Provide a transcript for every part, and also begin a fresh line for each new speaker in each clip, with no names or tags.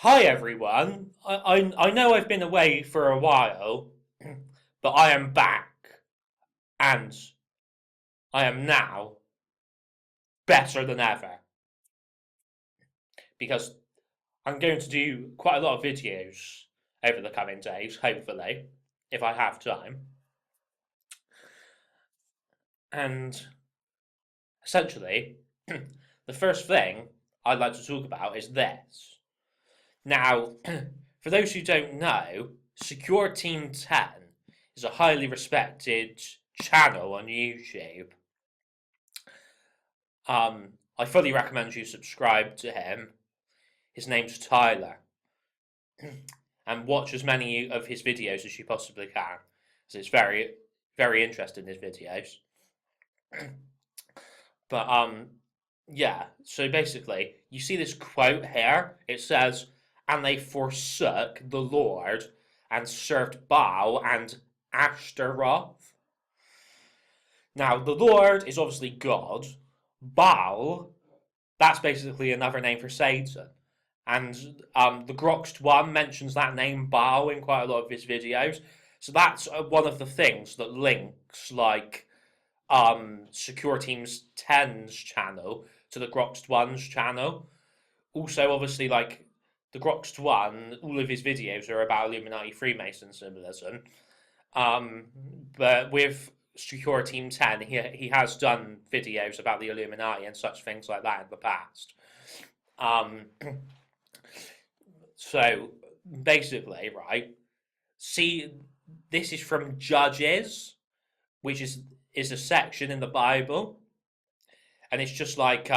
Hi everyone. I know I've been away for a while, but I am back, and I am now better than ever because I'm going to do quite a lot of videos over the coming days, hopefully, if I have time. And essentially, the first thing I'd like to talk about is this. Now, for those who don't know, SecureTeam10 is a highly respected channel on YouTube. I fully recommend you subscribe to him. His name's Tyler, and watch as many of his videos as you possibly can, because it's very interesting, his videos. But yeah. So basically, you see this quote here. It says, "And they forsook the Lord and served Baal and Ashtaroth." Now, the Lord is obviously God. Baal, that's basically another name for Satan. And TheGroxt1 mentions that name Baal in quite a lot of his videos. So that's one of the things that links like Secure Team's 10's channel to the TheGroxt1's channel. Also, obviously, like TheGroxt1, all of his videos are about Illuminati Freemason symbolism. But with SecureTeam10, he has done videos about the Illuminati and such things like that in the past. So basically, right? See, this is from Judges, which is a section in the Bible, and it's just like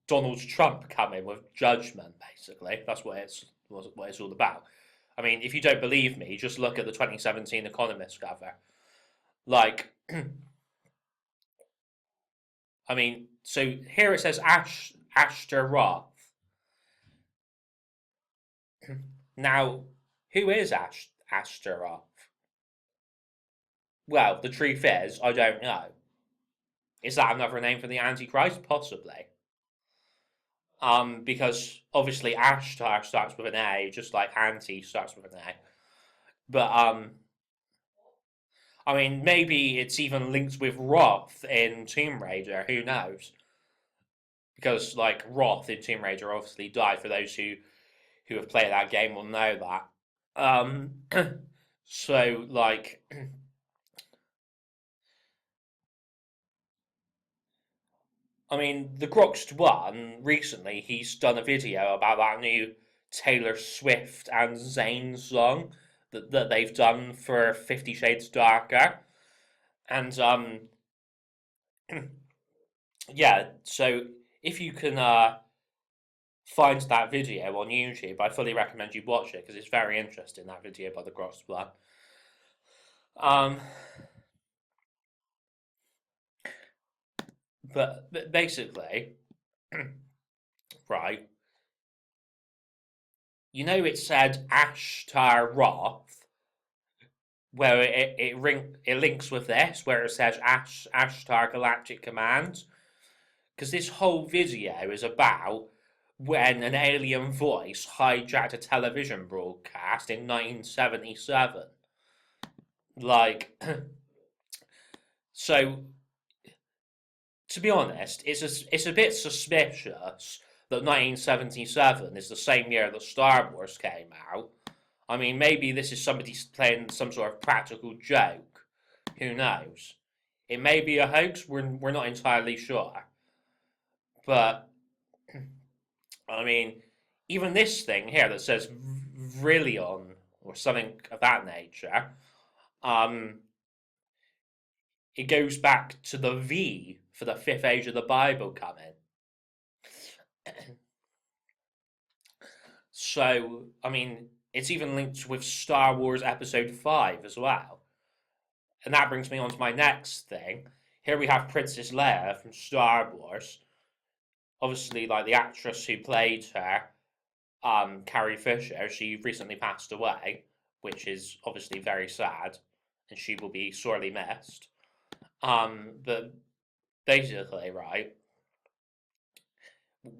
Donald Trump coming with judgment. Basically, that's what it's all about. I mean, if you don't believe me, just look at the 2017 Economist cover. Like, I mean, so here it says Ashtaroth. Now, who is Ashtaroth? Well, the truth is, I don't know. Is that another name for the Antichrist? Possibly. Because obviously Ashtar starts with an A, just like Anti starts with an A. But I mean, maybe it's even linked with Roth in Tomb Raider. Who knows? Because like Roth in Tomb Raider obviously died. For those who have played that game will know that. So like, I mean, the TheGroxt1 recently he's done a video about that new Taylor Swift and Zayn song that they've done for 50 Shades Darker. And yeah, so if you can find that video on YouTube, I fully recommend you watch it because it's very interesting, that video by the TheGroxt1. Um, but basically, right, you know it said Ashtaroth, where it links with this, where it says Ashtar Galactic Command, because this whole video is about when an alien voice hijacked a television broadcast in 1977. Like, so to be honest, it's a bit suspicious that 1977 is the same year that Star Wars came out. I mean, maybe this is somebody playing some sort of practical joke. Who knows? It may be a hoax. We're not entirely sure. But I mean, even this thing here that says Vrillion or something of that nature, um, it goes back to the V for the fifth age of the Bible coming. So, I mean, it's even linked with Star Wars Episode 5 as well. And that brings me on to my next thing. Here we have Princess Leia from Star Wars. Obviously, like the actress who played her, Carrie Fisher, she recently passed away, which is obviously very sad, and she will be sorely missed. But basically, right,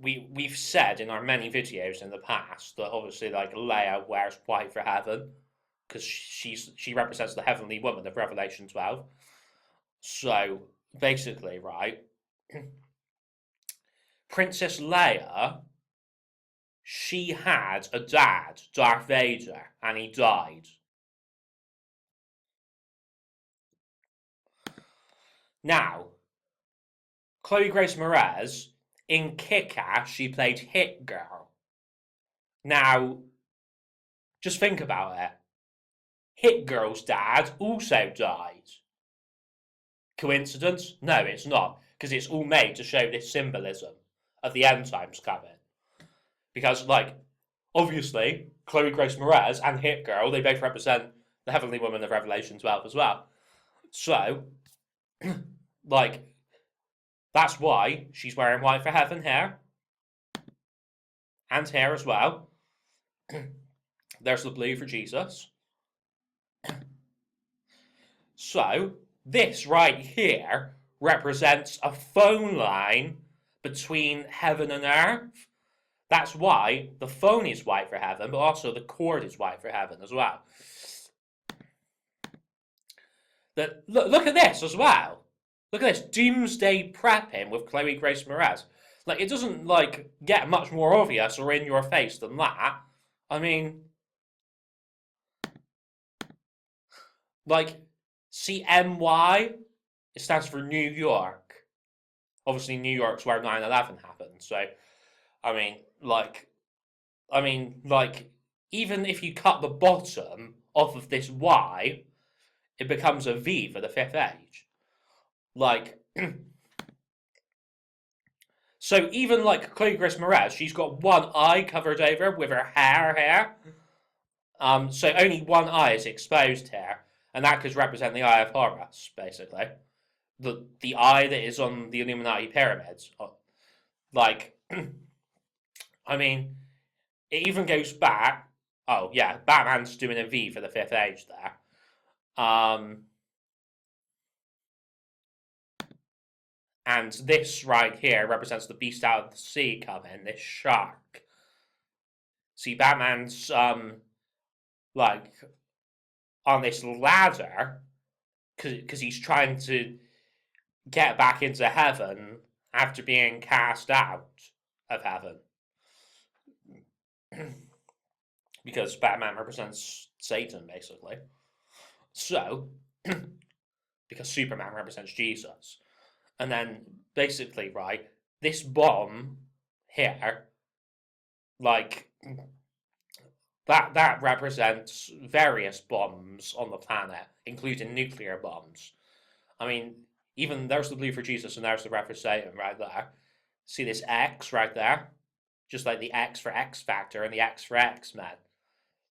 we've said in our many videos in the past that obviously like Leia wears white for heaven because she represents the heavenly woman of Revelation 12. So basically, right, Princess Leia, she had a dad, Darth Vader, and he died. Now, Chloe Grace Moretz, in Kick-Ass, she played Hit Girl. Now, just think about it. Hit Girl's dad also died. Coincidence? No, it's not, because it's all made to show this symbolism of the end times coming. Because, like, obviously, Chloe Grace Moretz and Hit Girl, they both represent the Heavenly Woman of Revelation 12 as well. So, like, that's why she's wearing white for heaven here. And here as well. There's the blue for Jesus. So, this right here represents a phone line between heaven and earth. That's why the phone is white for heaven, but also the cord is white for heaven as well. Look at this as well. Look at this, Doomsday Prepping with Chloe Grace Moretz. Like, it doesn't, like, get much more obvious or in your face than that. I mean, like, CMY, it stands for New York. Obviously, New York's where 9/11 happened, so, I mean, even if you cut the bottom off of this Y, it becomes a V for the fifth age. Like, so even like Chloe Grace Moretz, she's got one eye covered over with her hair here. So only one eye is exposed here, and that could represent the Eye of Horus, basically. The eye that is on the Illuminati pyramids. Like, I mean, it even goes back. Oh yeah, Batman's doing a V for the fifth age there. And this right here represents the beast out of the sea coming, this shark. See, Batman's like on this ladder because he's trying to get back into heaven after being cast out of heaven. Because Batman represents Satan, basically. So, because Superman represents Jesus. And then, basically, right, this bomb here, like, that represents various bombs on the planet, including nuclear bombs. I mean, even there's the blue for Jesus and there's the red for Satan right there. See this X right there? Just like the X for X Factor and the X for X-Men.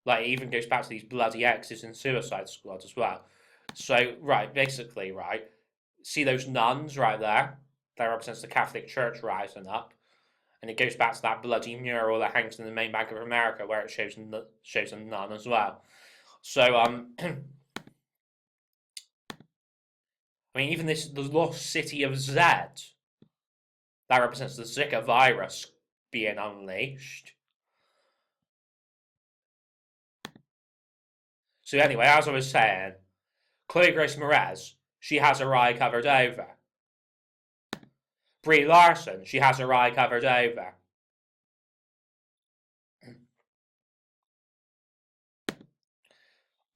Like, it even goes back to these bloody X's in Suicide Squad as well. So, right, basically, right, see those nuns right there? That represents the Catholic Church rising up. And it goes back to that bloody mural that hangs in the main Bank of America where it shows a nun as well. So, I mean, even the lost city of Zed, that represents the Zika virus being unleashed. So anyway, as I was saying, Chloe Grace Moretz, she has her eye covered over. Brie Larson, she has her eye covered over.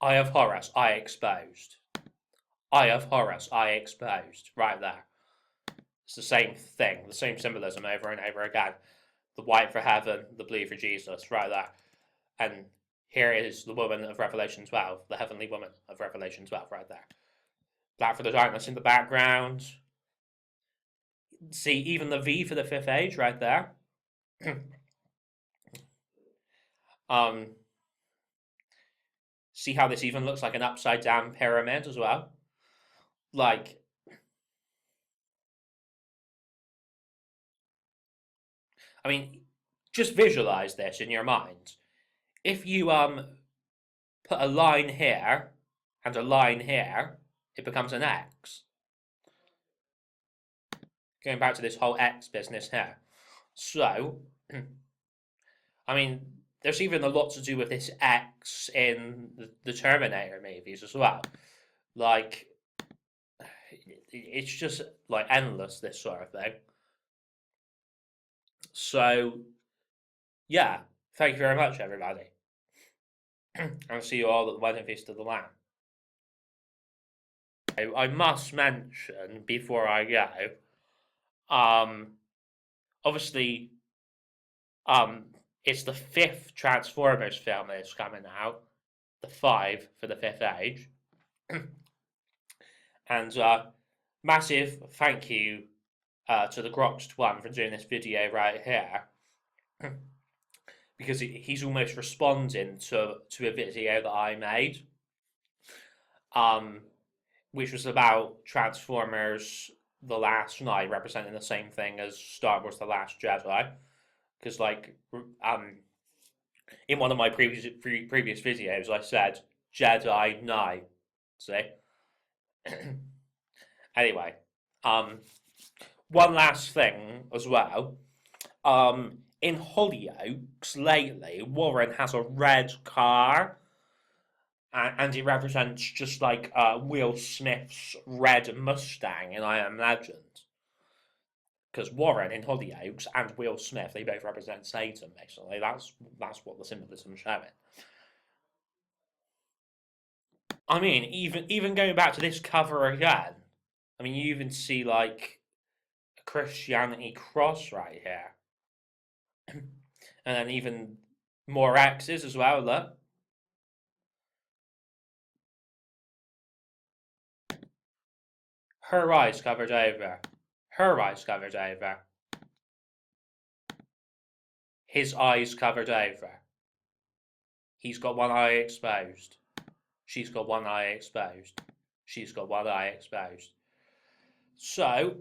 Eye of Horus, eye exposed. Eye of Horus, eye exposed. Right there. It's the same thing, the same symbolism over and over again. The white for heaven, the blue for Jesus, right there. And here is the woman of Revelation 12, the heavenly woman of Revelation 12, right there. Black for the darkness in the background. See, even the V for the fifth age, right there. See how this even looks like an upside down pyramid as well? Like, I mean, just visualize this in your mind. If you put a line here and a line here, it becomes an X. Going back to this whole X business here. So, I mean, there's even a lot to do with this X in the Terminator movies as well. Like, it's just like endless, this sort of thing. So, yeah, thank you very much, everybody. I'll see you all at the wedding feast of the Lamb. I must mention before I go, um, obviously, um, it's the fifth Transformers film that's coming out, the five for the fifth age, and massive thank you to the TheGroxt1 for doing this video right here, because he's almost responding to a video that I made, um, which was about Transformers The Last Night, representing the same thing as Star Wars The Last Jedi. Because, like, in one of my previous videos, I said Jedi Knight. See? Anyway, um, one last thing as well. In Hollyoaks lately, Warren has a red car, and it represents just like Will Smith's red Mustang in I Am Legend. Because Warren in Hollyoaks and Will Smith, they both represent Satan. Basically, that's what the symbolism is showing. I mean, even going back to this cover again, I mean, you even see like a Christianity cross right here, and then even more X's as well. Look, her eyes covered over, her eyes covered over, his eyes covered over. He's got one eye exposed. She's got one eye exposed. She's got one eye exposed. So,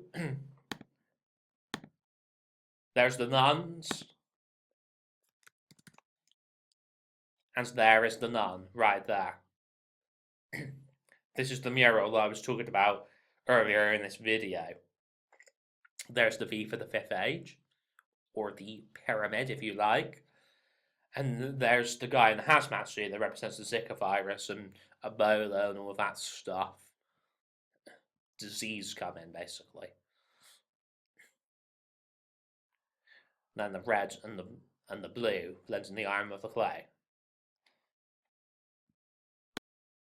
there's the nuns, and there is the nun right there. This is the mural that I was talking about earlier in this video. There's the V for the fifth age, or the pyramid if you like. And there's the guy in the hazmat suit that represents the Zika virus and Ebola and all of that stuff. Disease coming, basically. And then the red and the blue blends in the arm of the clay.